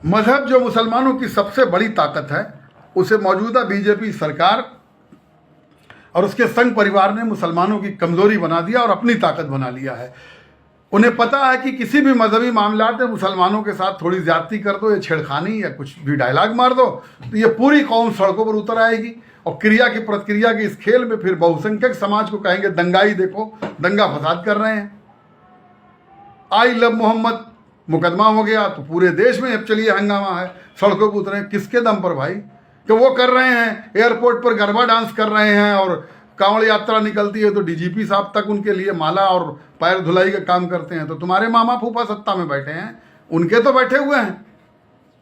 मजहब जो मुसलमानों की सबसे बड़ी ताकत है, उसे मौजूदा बीजेपी सरकार और उसके संघ परिवार ने मुसलमानों की कमजोरी बना दिया और अपनी ताकत बना लिया है। उन्हें पता है कि किसी भी मजहबी मामलात में मुसलमानों के साथ थोड़ी ज्यादती कर दो, या छेड़खानी या कुछ भी डायलॉग मार दो, तो ये पूरी कौम सड़कों पर उतर आएगी और क्रिया की प्रतिक्रिया के इस खेल में फिर बहुसंख्यक समाज को कहेंगे दंगाई देखो, दंगा फसाद कर रहे हैं। आई लव मोहम्मद मुकदमा हो गया तो पूरे देश में अब चलिए हंगामा है, सड़कों पर उतरे। किसके दम पर भाई? कि वो कर रहे हैं, एयरपोर्ट पर गरबा डांस कर रहे हैं और कांवड़ यात्रा निकलती है तो डीजीपी साहब तक उनके लिए माला और पैर धुलाई का काम करते हैं। तो तुम्हारे मामा फूफा सत्ता में बैठे हैं, उनके तो बैठे हुए हैं।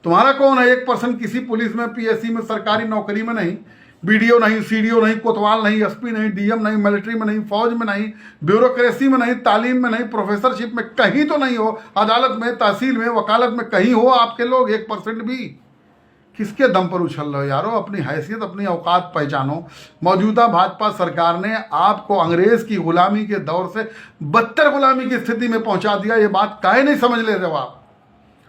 तुम्हारा कौन है? 1% किसी पुलिस में, पीएससी में, सरकारी नौकरी में नहीं, बीडीओ नहीं, सीडीओ नहीं, कोतवाल नहीं, एसपी नहीं, डीएम नहीं, मिलिट्री में नहीं, फौज में नहीं, ब्यूरोक्रेसी में नहीं, तालीम में नहीं, प्रोफेसरशिप में कहीं तो नहीं हो, अदालत में, तहसील में, वकालत में कहीं हो आपके लोग 1% भी। किसके दम पर उछल रहे हो यारो? अपनी हैसियत, अपनी औकात पहचानो। मौजूदा भाजपा सरकार ने आपको अंग्रेज की गुलामी के दौर से बदतर गुलामी की स्थिति में पहुंचा दिया। ये बात काहे नहीं समझ ले रहे हो आप?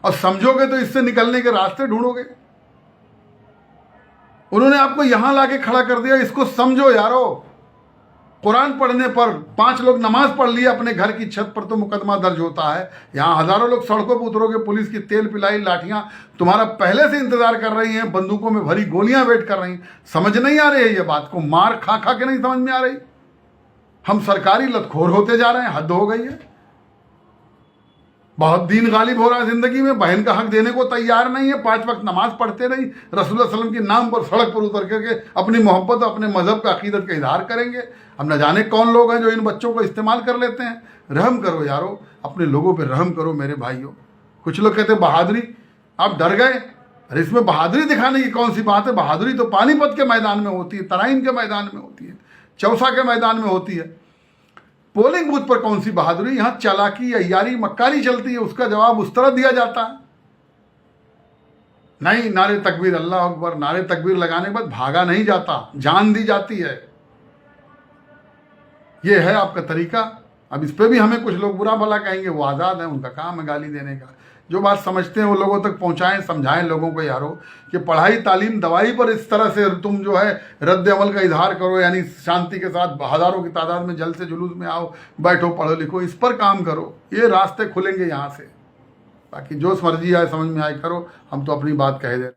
और समझोगे तो इससे निकलने के रास्ते ढूंढोगे। उन्होंने आपको यहां लाके खड़ा कर दिया, इसको समझो यारो। कुरान पढ़ने पर 5 लोग नमाज पढ़ लिए अपने घर की छत पर तो मुकदमा दर्ज होता है। यहाँ हजारों लोग सड़कों पर उतरोगे, पुलिस की तेल पिलाई लाठियां तुम्हारा पहले से इंतजार कर रही हैं, बंदूकों में भरी गोलियां वेट कर रही हैं। समझ नहीं आ रही है ये बात को? मार खा खा के नहीं समझ में आ रही? हम सरकारी लतखोर होते जा रहे हैं, हद हो गई है। बहुत दीन गालिब हो रहा है जिंदगी में, बहन का हक देने को तैयार नहीं है, 5 वक्त नमाज पढ़ते नहीं, रसूलुल्लाह सल्लल्लाहु अलैहि वसल्लम के नाम पर सड़क पर उतर करके अपनी मोहब्बत, अपने मजहब का अकीदत का इजहार करेंगे। अब न जाने कौन लोग हैं जो इन बच्चों को इस्तेमाल कर लेते हैं। रहम करो यारो, अपने लोगों पर रहम करो मेरे भाइयों। कुछ लोग कहते हैं बहादुरी, आप डर गए। अरे इसमें बहादुरी दिखाने की कौन सी बात है? बहादुरी तो पानीपत के मैदान में होती है, तराइन के मैदान में होती है, चौसा के मैदान में होती है। पोलिंग बूथ पर कौन सी बहादुरी? यहां चालाकी, अय्यारी, मक्कारी चलती है, उसका जवाब उस तरह दिया जाता है। नहीं, नारे तकबीर, अल्लाह अकबर, नारे तकबीर लगाने के बाद भागा नहीं जाता, जान दी जाती है। ये है आपका तरीका। अब इस पे भी हमें कुछ लोग बुरा भला कहेंगे, वो आज़ाद है, उनका काम है गाली देने का। जो बात समझते हैं वो लोगों तक पहुंचाएं, समझाएं लोगों को यारो कि पढ़ाई, तालीम, दवाई पर इस तरह से तुम जो है रद्द अमल का इजहार करो, यानी शांति के साथ हजारों की तादाद में जल से जुलूस में आओ, बैठो, पढ़ो, लिखो, इस पर काम करो। ये रास्ते खुलेंगे यहाँ से। बाकी जो मर्जी आए, समझ में आए करो, हम तो अपनी बात कह दे रहे हैं।